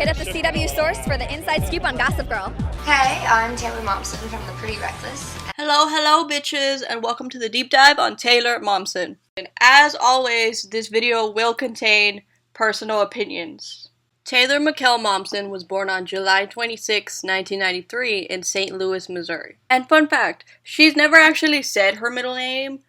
Hit up the CW source for the inside scoop on Gossip Girl. Hey, I'm Taylor Momsen from The Pretty Reckless. Hello bitches, and welcome to the deep dive on Taylor Momsen. And as always, this video will contain personal opinions. Taylor Mikkel Momsen was born on July 26, 1993 in St. Louis, Missouri. And fun fact, she's never actually said her middle name,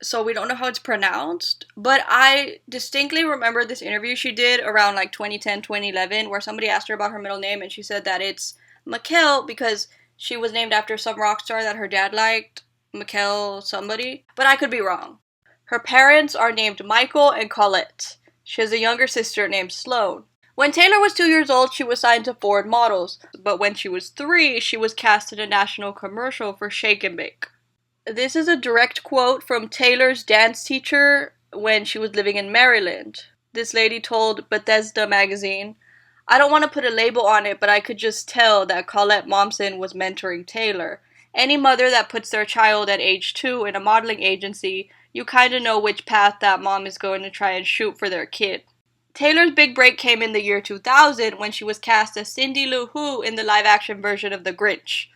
so we don't know how it's pronounced, but I distinctly remember this interview she did around like 2010, 2011, where somebody asked her about her middle name, and she said that it's Mikkel because she was named after some rock star that her dad liked, Mikkel somebody, but I could be wrong. Her parents are named Michael and Colette. She has a younger sister named Sloane. When Taylor was 2 years old, she was signed to Ford Models, but when she was 3, she was cast in a national commercial for Shake and Bake. This is a direct quote from Taylor's dance teacher when she was living in Maryland. This lady told Bethesda magazine, "I don't want to put a label on it, but I could just tell that Colette Momsen was mentoring Taylor. Any mother that puts their child at age 2 in a modeling agency, you kind of know which path that mom is going to try and shoot for their kid." Taylor's big break came in the year 2000 when she was cast as Cindy Lou Who in the live-action version of The Grinch.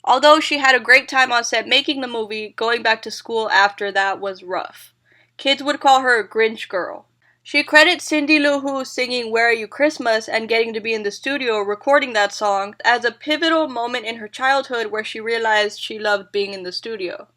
Although she had a great time on set making the movie, going back to school after that was rough. Kids would call her Grinch Girl. She credits Cindy Lou Who singing Where Are You Christmas and getting to be in the studio recording that song as a pivotal moment in her childhood where she realized she loved being in the studio.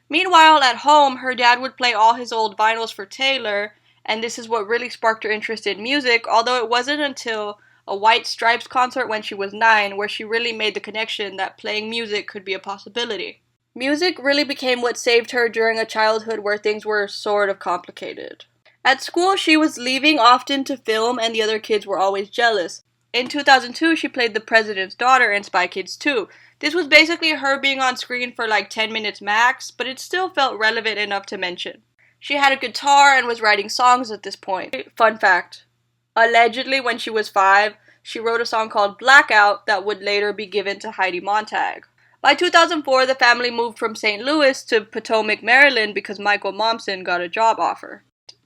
Meanwhile, at home, her dad would play all his old vinyls for Taylor, and this is what really sparked her interest in music, although it wasn't until a White Stripes concert when she was 9 where she really made the connection that playing music could be a possibility. Music really became what saved her during a childhood where things were sort of complicated. At school, she was leaving often to film and the other kids were always jealous. In 2002, she played the president's daughter in Spy Kids 2. This was basically her being on screen for like 10 minutes max, but it still felt relevant enough to mention. She had a guitar and was writing songs at this point. Fun fact. Allegedly, when she was 5, she wrote a song called Blackout that would later be given to Heidi Montag. By 2004, the family moved from St. Louis to Potomac, Maryland because Michael Momsen got a job offer.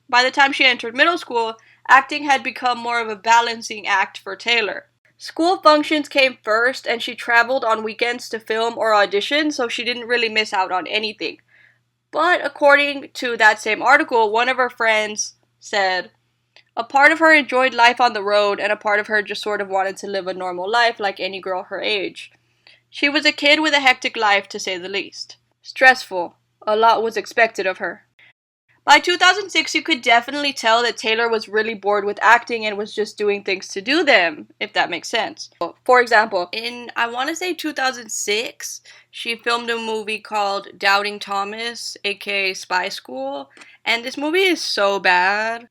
By the time she entered middle school, acting had become more of a balancing act for Taylor. School functions came first, and she traveled on weekends to film or audition, so she didn't really miss out on anything. But according to that same article, one of her friends said, "A part of her enjoyed life on the road, and a part of her just sort of wanted to live a normal life like any girl her age. She was a kid with a hectic life, to say the least. Stressful. A lot was expected of her." By 2006, you could definitely tell that Taylor was really bored with acting and was just doing things to do them, if that makes sense. For example, in, I want to say 2006, she filmed a movie called Doubting Thomas, aka Spy School, and this movie is so bad.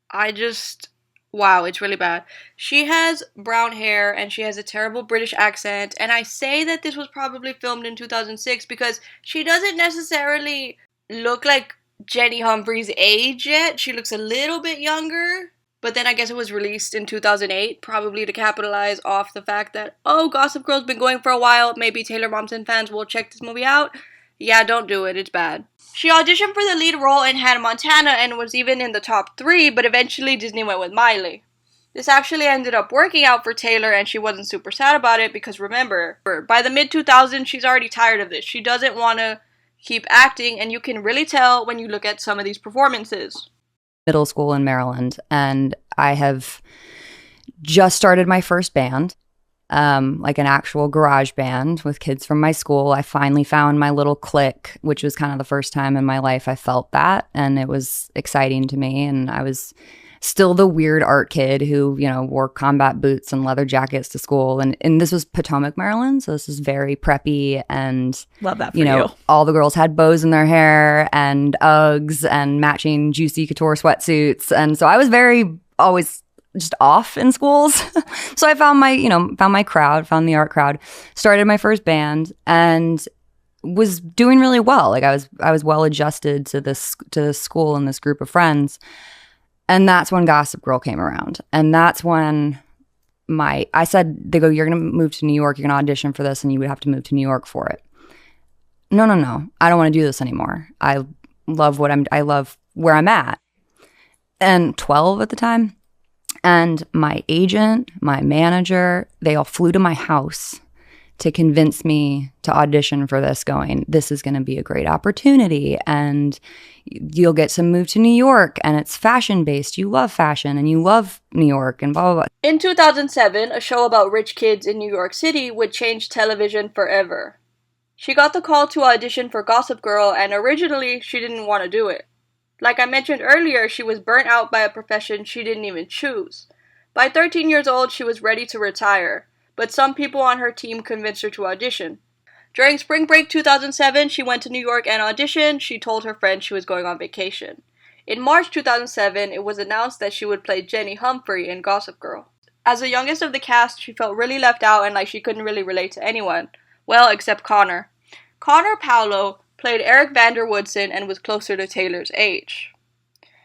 Wow, it's really bad. She has brown hair and she has a terrible British accent, and I say that this was probably filmed in 2006 because she doesn't necessarily look like Jenny Humphrey's age yet. She looks a little bit younger, but then I guess it was released in 2008, probably to capitalize off the fact that, oh, Gossip Girl's been going for a while, maybe Taylor Momsen fans will check this movie out. Yeah, don't do it, it's bad. She auditioned for the lead role in Hannah Montana and was even in the top 3, but eventually Disney went with Miley. This actually ended up working out for Taylor, and she wasn't super sad about it because remember, by the mid-2000s, she's already tired of this. She doesn't want to keep acting, and you can really tell when you look at some of these performances. Middle school in Maryland, and I have just started my first band, like an actual garage band with kids from my school. I finally found my little clique, which was kind of the first time in my life I felt that, and it was exciting to me. And I was still the weird art kid who, you know, wore combat boots and leather jackets to school. And this was Potomac, Maryland, so this is very preppy. And love that for you. All the girls had bows in their hair and Uggs and matching Juicy Couture sweatsuits. And so I was always just off in schools. So I found my crowd, found the art crowd, started my first band, and was doing really well. Like I was well adjusted to this school and this group of friends. And that's when Gossip Girl came around. And that's when I said, they go, "You're going to move to New York. You're going to audition for this, and you would have to move to New York for it." No. I don't want to do this anymore. I love where I'm at. And 12 at the time. And my agent, my manager, they all flew to my house to convince me to audition for this, going, this is going to be a great opportunity and you'll get to move to New York and it's fashion based. You love fashion and you love New York and blah, blah, blah. In 2007, a show about rich kids in New York City would change television forever. She got the call to audition for Gossip Girl, and originally she didn't want to do it. Like I mentioned earlier, she was burnt out by a profession she didn't even choose. By 13 years old, she was ready to retire, but some people on her team convinced her to audition. During spring break 2007, she went to New York and auditioned. She told her friends she was going on vacation. In March 2007, it was announced that she would play Jenny Humphrey in Gossip Girl. As the youngest of the cast, she felt really left out and like she couldn't really relate to anyone. Well, except Connor. Connor Paolo played Eric Vanderwoodson and was closer to Taylor's age.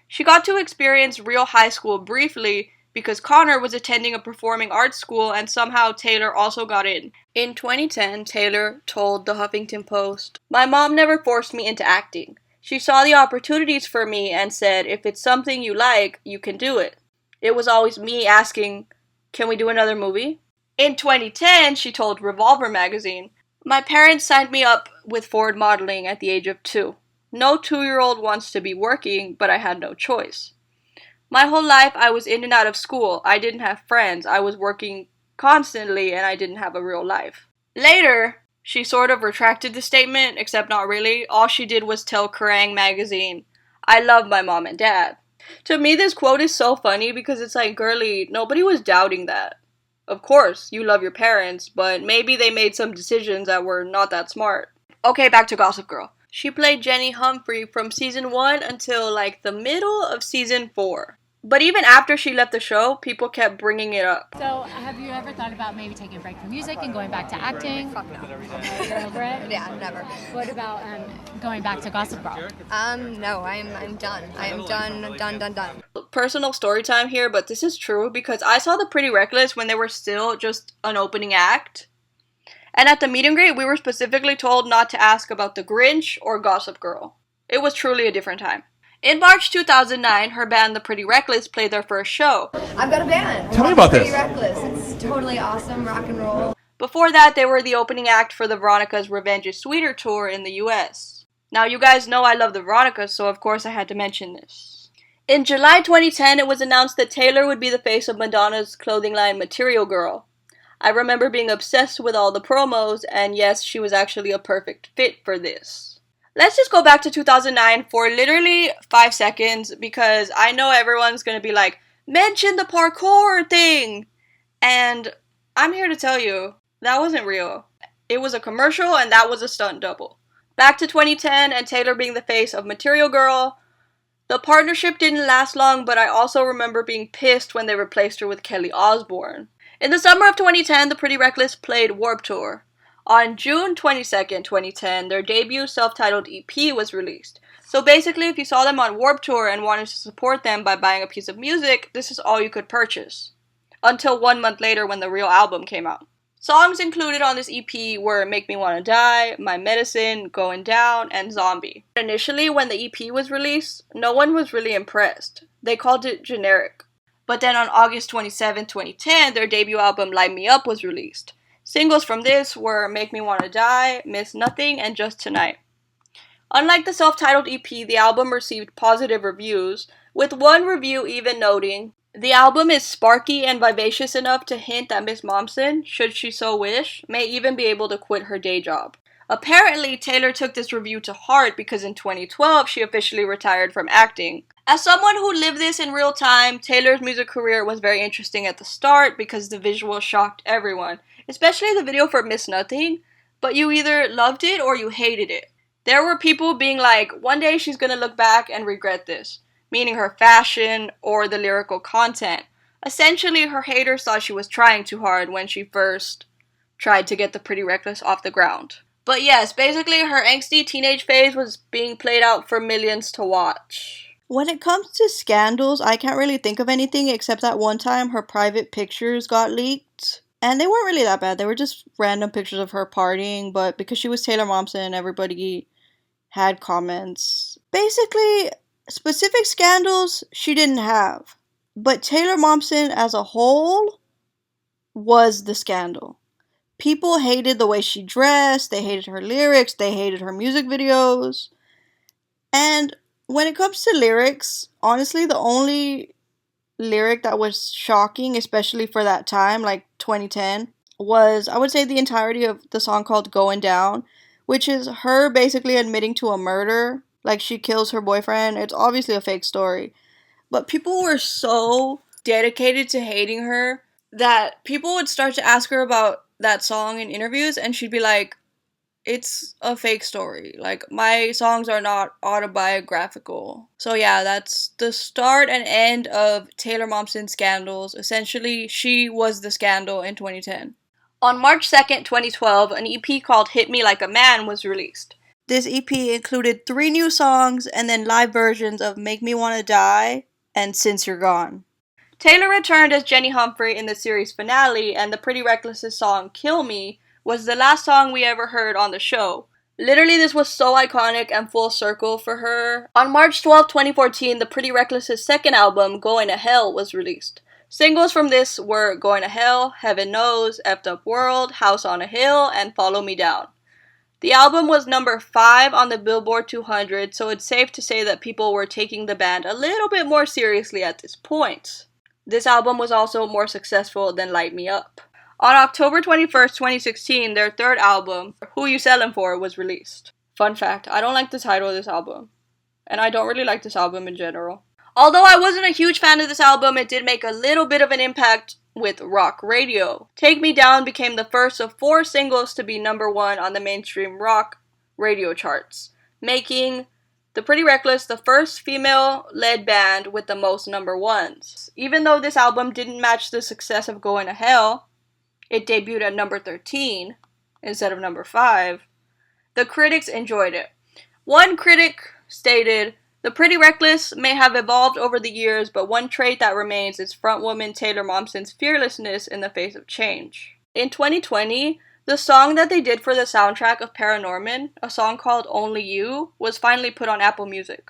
She got to experience real high school briefly because Connor was attending a performing arts school and somehow Taylor also got in. In 2010, Taylor told the Huffington Post, "My mom never forced me into acting. She saw the opportunities for me and said, if it's something you like, you can do it. It was always me asking, can we do another movie?" In 2010, she told Revolver magazine, "My parents signed me up with Ford Modeling at the age of 2. No 2-year-old wants to be working, but I had no choice. My whole life I was in and out of school. I didn't have friends. I was working constantly and I didn't have a real life." Later, she sort of retracted the statement, except not really. All she did was tell Kerrang! Magazine, "I love my mom and dad." To me, this quote is so funny because it's like, girly, nobody was doubting that. Of course, you love your parents, but maybe they made some decisions that were not that smart. Okay, back to Gossip Girl. She played Jenny Humphrey from season 1 until like the middle of season 4. But even after she left the show, people kept bringing it up. So, have you ever thought about maybe taking a break from music and going back to acting? Fuck no. You're over it? Yeah, never. What about going back to Gossip Girl? No, I'm done. I am done. Personal story time here, but this is true because I saw the Pretty Reckless when they were still just an opening act. And at the meet and greet, we were specifically told not to ask about The Grinch or Gossip Girl. It was truly a different time. In March 2009, her band The Pretty Reckless played their first show. I've got a band. Tell me about this. Pretty Reckless. It's totally awesome, rock and roll. Before that, they were the opening act for the Veronica's Revenge is Sweeter tour in the US. Now, you guys know I love the Veronicas, so of course I had to mention this. In July 2010, it was announced that Taylor would be the face of Madonna's clothing line Material Girl. I remember being obsessed with all the promos, and yes, she was actually a perfect fit for this. Let's just go back to 2009 for literally 5 seconds, because I know everyone's gonna be like, mention the parkour thing! And I'm here to tell you, that wasn't real. It was a commercial, and that was a stunt double. Back to 2010, and Taylor being the face of Material Girl. The partnership didn't last long, but I also remember being pissed when they replaced her with Kelly Osbourne. In the summer of 2010, the Pretty Reckless played Warped Tour. On June 22nd, 2010, their debut self-titled EP was released. So basically, if you saw them on Warped Tour and wanted to support them by buying a piece of music, this is all you could purchase. Until 1 month later when the real album came out. Songs included on this EP were Make Me Wanna Die, My Medicine, Going Down, and Zombie. Initially, when the EP was released, no one was really impressed. They called it generic. But then on August 27, 2010, their debut album Light Me Up was released. Singles from this were Make Me Wanna Die, Miss Nothing, and Just Tonight. Unlike the self-titled EP, the album received positive reviews, with one review even noting, "The album is sparky and vivacious enough to hint that Miss Momsen, should she so wish, may even be able to quit her day job." Apparently, Taylor took this review to heart because in 2012, she officially retired from acting. As someone who lived this in real time, Taylor's music career was very interesting at the start because the visual shocked everyone, especially the video for Miss Nothing, but you either loved it or you hated it. There were people being like, one day she's gonna look back and regret this, meaning her fashion or the lyrical content. Essentially, her haters thought she was trying too hard when she first tried to get the Pretty Reckless off the ground. But yes, basically her angsty teenage phase was being played out for millions to watch. When it comes to scandals, I can't really think of anything except that one time her private pictures got leaked. And they weren't really that bad. They were just random pictures of her partying, but because she was Taylor Momsen, everybody had comments. Basically, specific scandals she didn't have. But Taylor Momsen as a whole was the scandal. People hated the way she dressed, they hated her lyrics, they hated her music videos. And when it comes to lyrics, honestly, the only lyric that was shocking, especially for that time, like 2010, was, I would say, the entirety of the song called Going Down, which is her basically admitting to a murder. Like, she kills her boyfriend. It's obviously a fake story. But people were so dedicated to hating her that people would start to ask her about that song in interviews, and she'd be like, it's a fake story. Like, my songs are not autobiographical. So yeah, that's the start and end of Taylor Momsen scandals. Essentially, she was the scandal in 2010. On March 2nd, 2012, an EP called Hit Me Like a Man was released. This EP included 3 new songs and then live versions of Make Me Wanna Die and Since You're Gone. Taylor returned as Jenny Humphrey in the series finale, and the Pretty Reckless' song Kill Me was the last song we ever heard on the show. Literally, this was so iconic and full circle for her. On March 12, 2014, the Pretty Reckless' second album, Going to Hell, was released. Singles from this were Going to Hell, Heaven Knows, Effed Up World, House on a Hill, and Follow Me Down. The album was number 5 on the Billboard 200, so it's safe to say that people were taking the band a little bit more seriously at this point. This album was also more successful than Light Me Up. On October 21st, 2016, their third album, Who You Sellin' For, was released. Fun fact, I don't like the title of this album. And I don't really like this album in general. Although I wasn't a huge fan of this album, it did make a little bit of an impact with rock radio. Take Me Down became the first of 4 singles to be number 1 on the mainstream rock radio charts, making the Pretty Reckless the first female-led band with the most number 1s. Even though this album didn't match the success of Going to Hell, it debuted at number 13 instead of number 5. The critics enjoyed it. One critic stated, "The Pretty Reckless may have evolved over the years, but one trait that remains is frontwoman Taylor Momsen's fearlessness in the face of change." In 2020, the song that they did for the soundtrack of Paranorman, a song called Only You, was finally put on Apple Music.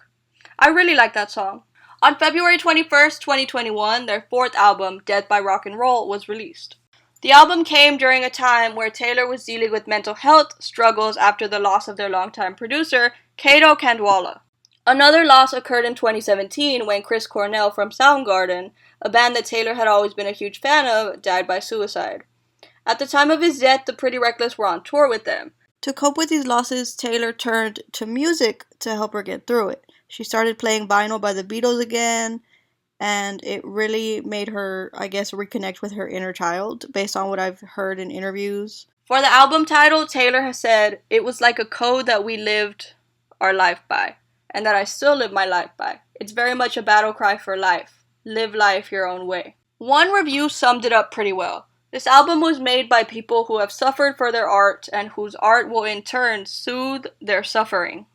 I really like that song. On February 21st, 2021, their 4th album, Death by Rock and Roll, was released. The album came during a time where Taylor was dealing with mental health struggles after the loss of their longtime producer, Kato Kandwala. Another loss occurred in 2017 when Chris Cornell from Soundgarden, a band that Taylor had always been a huge fan of, died by suicide. At the time of his death, the Pretty Reckless were on tour with them. To cope with these losses, Taylor turned to music to help her get through it. She started playing Vinyl by the Beatles again, and it really made her, I guess, reconnect with her inner child, based on what I've heard in interviews. For the album title, Taylor has said, "It was like a code that we lived our life by, and that I still live my life by. It's very much a battle cry for life. Live life your own way." One review summed it up pretty well. "This album was made by people who have suffered for their art, and whose art will in turn soothe their suffering."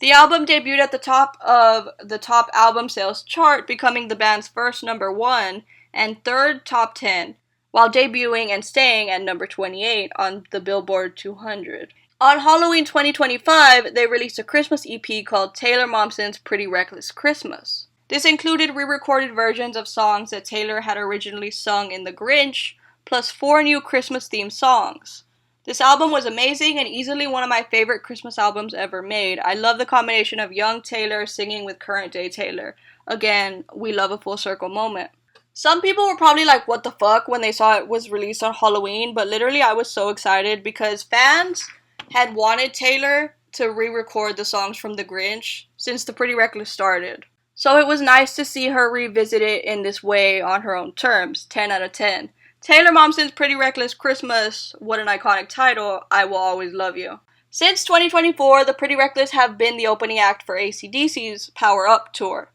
The album debuted at the top of the top album sales chart, becoming the band's first number 1 and 3rd top 10, while debuting and staying at number 28 on the Billboard 200. On Halloween 2025, they released a Christmas EP called Taylor Momsen's Pretty Reckless Christmas. This included re-recorded versions of songs that Taylor had originally sung in The Grinch, plus 4 new Christmas-themed songs. This album was amazing and easily one of my favorite Christmas albums ever made. I love the combination of young Taylor singing with current-day Taylor. Again, we love a full circle moment. Some people were probably like, what the fuck, when they saw it was released on Halloween, but literally I was so excited because fans had wanted Taylor to re-record the songs from The Grinch since The Pretty Reckless started. So it was nice to see her revisit it in this way on her own terms. 10 out of 10. Taylor Momsen's Pretty Reckless Christmas, what an iconic title, I Will Always Love You. Since 2024, the Pretty Reckless have been the opening act for AC/DC's Power Up tour.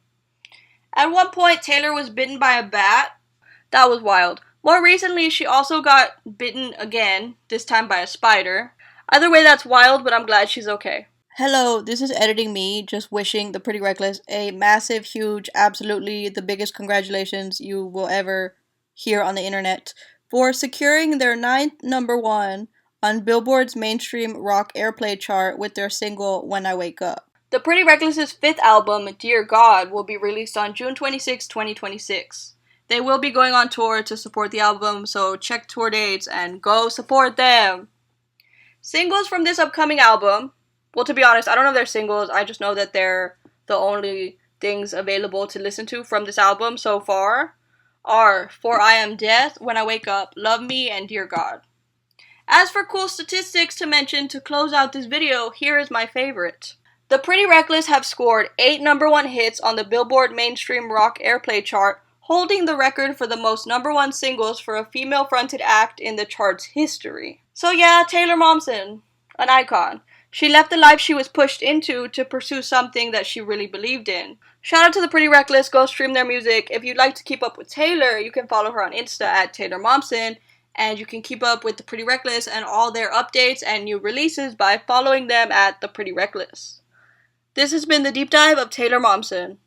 At one point, Taylor was bitten by a bat. That was wild. More recently, she also got bitten again, this time by a spider. Either way, that's wild, but I'm glad she's okay. Hello, this is Editing Me, just wishing the Pretty Reckless a massive, huge, absolutely the biggest congratulations you will ever hear on the internet for securing their 9th number 1 on Billboard's mainstream rock airplay chart with their single When I Wake Up. The Pretty Reckless' 5th album, Dear God, will be released on June 26, 2026. They will be going on tour to support the album, so check tour dates and go support them. Singles from this upcoming album, well, to be honest, I don't know if they're singles, I just know that they're the only things available to listen to from this album so far, are For I Am Death, When I Wake Up, Love Me, and Dear God. As for cool statistics to mention to close out this video, here is my favorite. The Pretty Reckless have scored 8 #1 hits on the Billboard Mainstream Rock Airplay chart, holding the record for the most #1 singles for a female-fronted act in the chart's history. So yeah, Taylor Momsen, an icon. She left the life she was pushed into to pursue something that she really believed in. Shout out to the Pretty Reckless, go stream their music. If you'd like to keep up with Taylor, you can follow her on Insta at Taylor Momsen, and you can keep up with the Pretty Reckless and all their updates and new releases by following them at the Pretty Reckless. This has been the deep dive of Taylor Momsen.